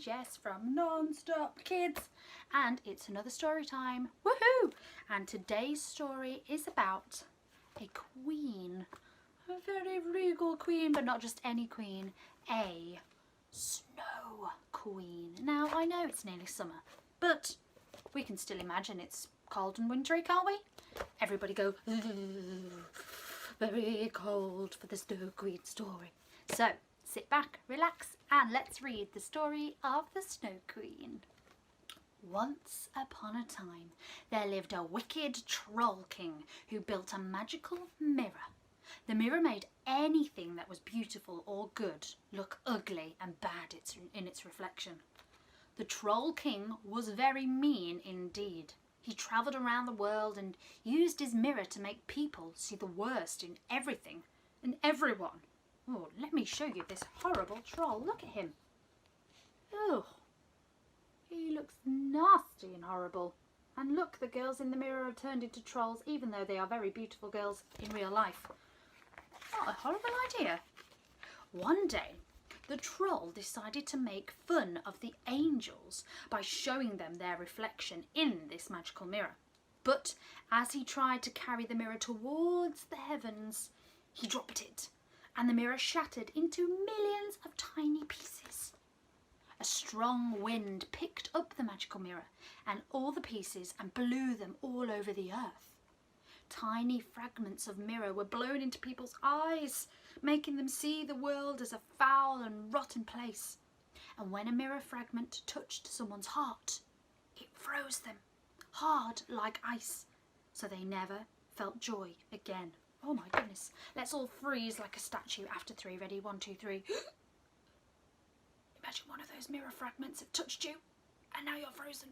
Jess from Non-Stop Kids, and it's another story time. Woohoo! And today's story is about a queen, a very regal queen, but not just any queen, a snow queen. Now I know it's nearly summer, but we can still imagine it's cold and wintry, can't we? Everybody go, very cold for the Snow Queen story. So sit back, relax, and let's read the story of the Snow Queen. Once upon a time, there lived a wicked troll king who built a magical mirror. The mirror made anything that was beautiful or good look ugly and bad in its reflection. The troll king was very mean indeed. He travelled around the world and used his mirror to make people see the worst in everything and everyone. Oh, let me show you this horrible troll. Look at him. Oh, he looks nasty and horrible. And look, the girls in the mirror have turned into trolls, even though they are very beautiful girls in real life. What a horrible idea. One day, the troll decided to make fun of the angels by showing them their reflection in this magical mirror. But as he tried to carry the mirror towards the heavens, he dropped it, and the mirror shattered into millions of tiny pieces. A strong wind picked up the magical mirror and all the pieces and blew them all over the earth. Tiny fragments of mirror were blown into people's eyes, making them see the world as a foul and rotten place. And when a mirror fragment touched someone's heart, it froze them, hard like ice, so they never felt joy again. Oh my goodness. Let's all freeze like a statue after 3. Ready? 1, 2, 3. Imagine one of those mirror fragments have touched you and now you're frozen.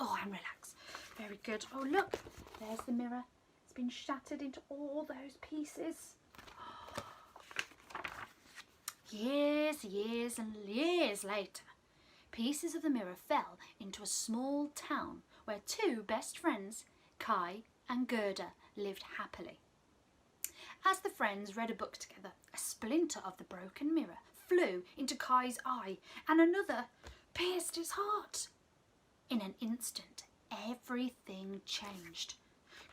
Oh, and relax. Very good. Oh, look. There's the mirror. It's been shattered into all those pieces. Years and years later, pieces of the mirror fell into a small town where 2 best friends, Kai and Gerda, lived happily. As the friends read a book together, a splinter of the broken mirror flew into Kai's eye and another pierced his heart. In an instant, everything changed.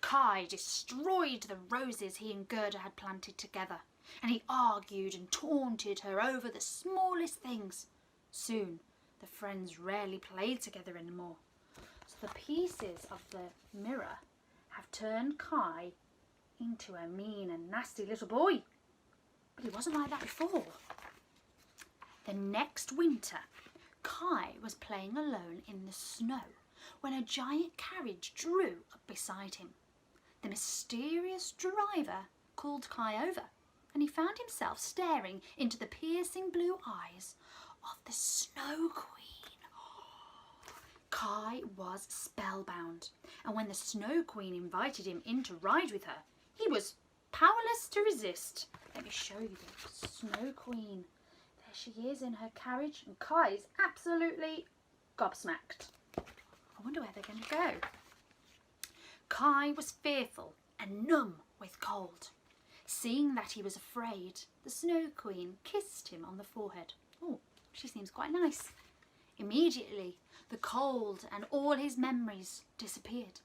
Kai destroyed the roses he and Gerda had planted together, and he argued and taunted her over the smallest things. Soon, the friends rarely played together anymore. So the pieces of the mirror have turned Kai into a mean and nasty little boy. But he wasn't like that before. The next winter, Kai was playing alone in the snow when a giant carriage drew up beside him. The mysterious driver called Kai over, and he found himself staring into the piercing blue eyes of the Snow Queen. Kai was spellbound, and when the Snow Queen invited him in to ride with her, he was powerless to resist. Let me show you the Snow Queen. There she is in her carriage, and Kai's absolutely gobsmacked. I wonder where they're going to go. Kai was fearful and numb with cold. Seeing that he was afraid, the Snow Queen kissed him on the forehead. Oh, she seems quite nice. Immediately, the cold and all his memories disappeared,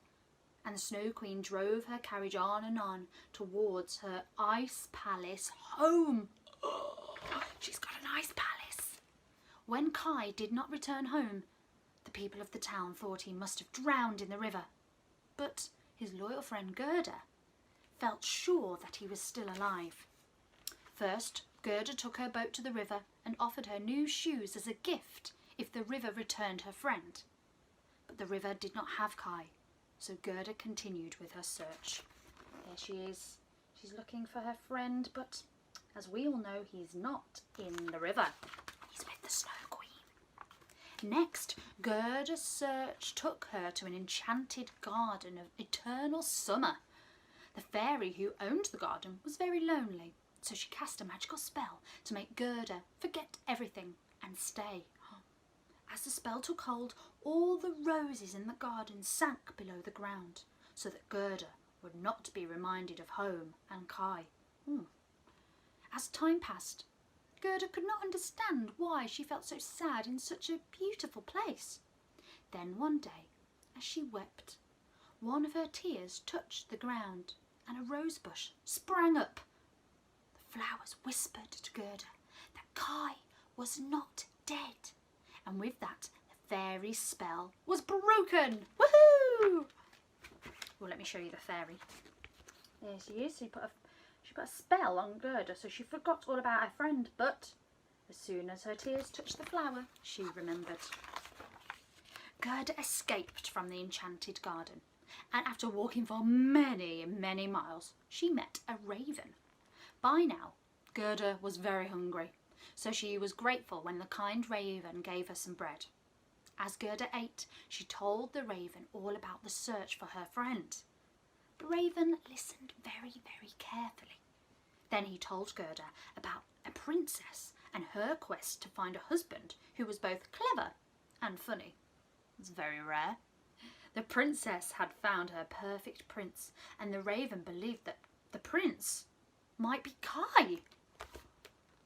and the Snow Queen drove her carriage on and on towards her ice palace home. Oh, she's got an ice palace. When Kai did not return home, the people of the town thought he must have drowned in the river. But his loyal friend Gerda felt sure that he was still alive. First, Gerda took her boat to the river and offered her new shoes as a gift if the river returned her friend. But the river did not have Kai, so Gerda continued with her search. There she is. She's looking for her friend, but as we all know, he's not in the river. He's with the Snow Queen. Next, Gerda's search took her to an enchanted garden of eternal summer. The fairy who owned the garden was very lonely, so she cast a magical spell to make Gerda forget everything and stay. As the spell took hold, all the roses in the garden sank below the ground, so that Gerda would not be reminded of home and Kai. As time passed, Gerda could not understand why she felt so sad in such a beautiful place. Then one day, as she wept, one of her tears touched the ground and a rose bush sprang up. The flowers whispered to Gerda that Kai was not dead, and with that the fairy spell was broken. Woohoo! Well, let me show you the fairy. There she is. She put a spell on Gerda, so she forgot all about her friend, but as soon as her tears touched the flower, she remembered. Gerda escaped from the enchanted garden, and after walking for many, many miles, she met a raven. By now, Gerda was very hungry, so she was grateful when the kind raven gave her some bread. As Gerda ate, she told the raven all about the search for her friend. The raven listened very, very carefully. Then he told Gerda about a princess and her quest to find a husband who was both clever and funny. It's very rare. The princess had found her perfect prince, and the raven believed that the prince might be Kai.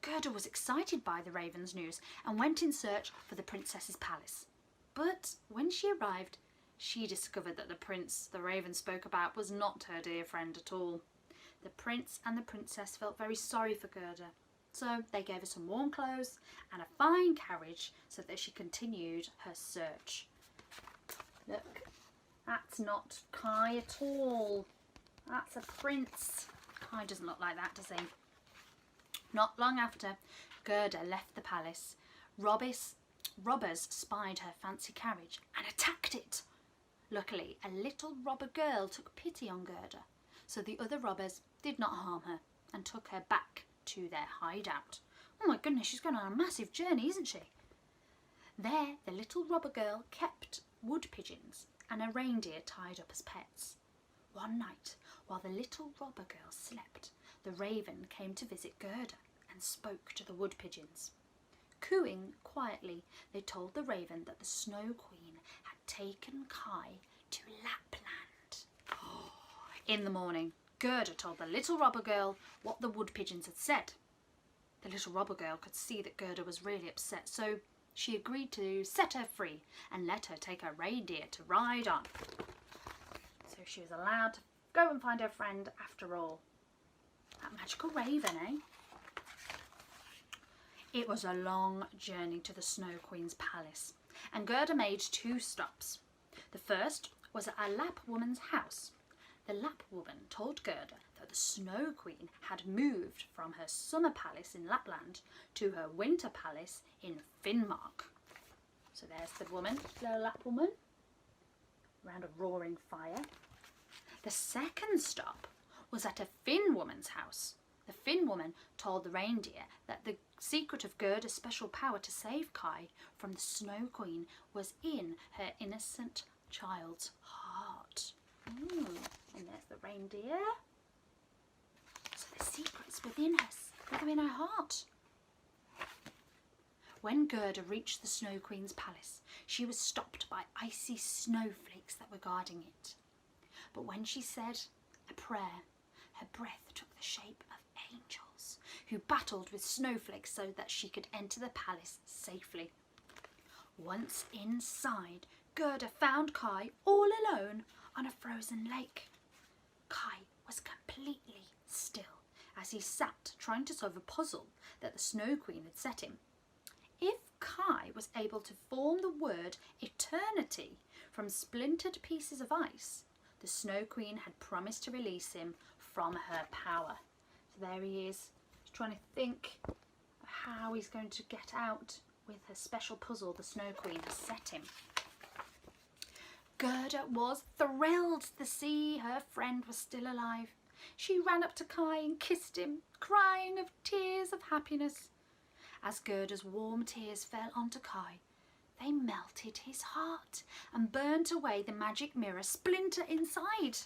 Gerda was excited by the raven's news and went in search for the princess's palace. But when she arrived, she discovered that the prince the raven spoke about was not her dear friend at all. The prince and the princess felt very sorry for Gerda, so they gave her some warm clothes and a fine carriage so that she continued her search. Look, that's not Kai at all. That's a prince. Kai doesn't look like that, does he? Not long after Gerda left the palace, robbers spied her fancy carriage and attacked it. Luckily, a little robber girl took pity on Gerda, so the other robbers did not harm her and took her back to their hideout. Oh my goodness, she's going on a massive journey, isn't she? There, the little robber girl kept wood pigeons and a reindeer tied up as pets. One night, while the little robber girl slept, the raven came to visit Gerda and spoke to the wood pigeons. Cooing quietly, they told the raven that the Snow Queen had taken Kai to Lapland. In the morning, Gerda told the little robber girl what the wood pigeons had said. The little robber girl could see that Gerda was really upset, so she agreed to set her free and let her take her reindeer to ride on. So she was allowed to go and find her friend after all. That magical raven, eh? It was a long journey to the Snow Queen's palace, and Gerda made 2 stops. The first was at a Lapp woman's house. The Lapp woman told Gerda that the Snow Queen had moved from her summer palace in Lapland to her winter palace in Finnmark. So there's the woman, the Lapp woman, around a roaring fire. The second stop was at a Finn woman's house. The Finn woman told the reindeer that the secret of Gerda's special power to save Kai from the Snow Queen was in her innocent child's heart. And there's the reindeer. So the secret's within her heart. When Gerda reached the Snow Queen's palace, she was stopped by icy snowflakes that were guarding it. But when she said a prayer, her breath took the shape of angels who battled with snowflakes so that she could enter the palace safely. Once inside, Gerda found Kai all alone on a frozen lake. Kai was completely still as he sat trying to solve a puzzle that the Snow Queen had set him. If Kai was able to form the word eternity from splintered pieces of ice, the Snow Queen had promised to release him from her power. So there he is, he's trying to think of how he's going to get out with her special puzzle the Snow Queen has set him. Gerda was thrilled to see her friend was still alive. She ran up to Kai and kissed him, crying of tears of happiness. As Gerda's warm tears fell onto Kai, they melted his heart and burnt away the magic mirror splinter inside.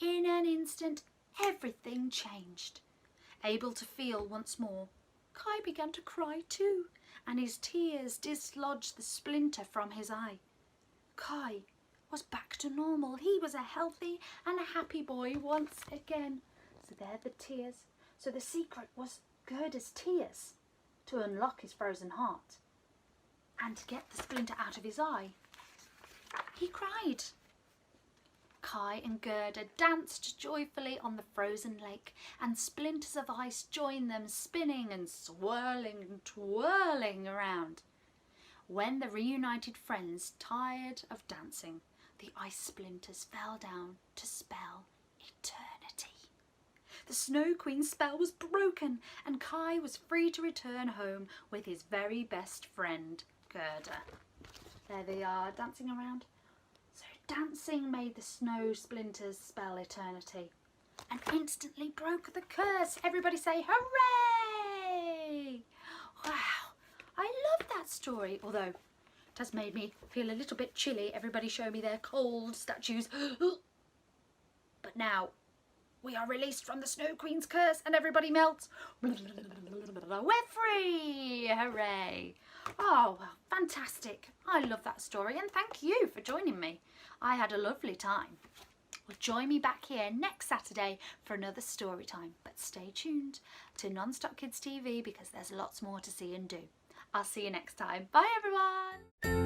In an instant, everything changed. Able to feel once more, Kai began to cry too, and his tears dislodged the splinter from his eye. Kai was back to normal. He was a healthy and a happy boy once again. So there the tears. So the secret was Gerda's tears. to unlock his frozen heart and to get the splinter out of his eye, he cried. Kai and Gerda danced joyfully on the frozen lake, and splinters of ice joined them, spinning and swirling and twirling around. When the reunited friends tired of dancing, the ice splinters fell down to spell eternity. The Snow Queen's spell was broken, and Kai was free to return home with his very best friend, Gerda. There they are, dancing around. So dancing made the snow splinters spell eternity and instantly broke the curse. Everybody say hooray! Wow, I love that story, although it has made me feel a little bit chilly. Everybody show me their cold statues. But now we are released from the Snow Queen's curse and everybody melts. We're free! Hooray! Oh, well, fantastic. I love that story and thank you for joining me. I had a lovely time. Well, join me back here next Saturday for another story time. But stay tuned to Non-Stop Kids TV because there's lots more to see and do. I'll see you next time. Bye, everyone.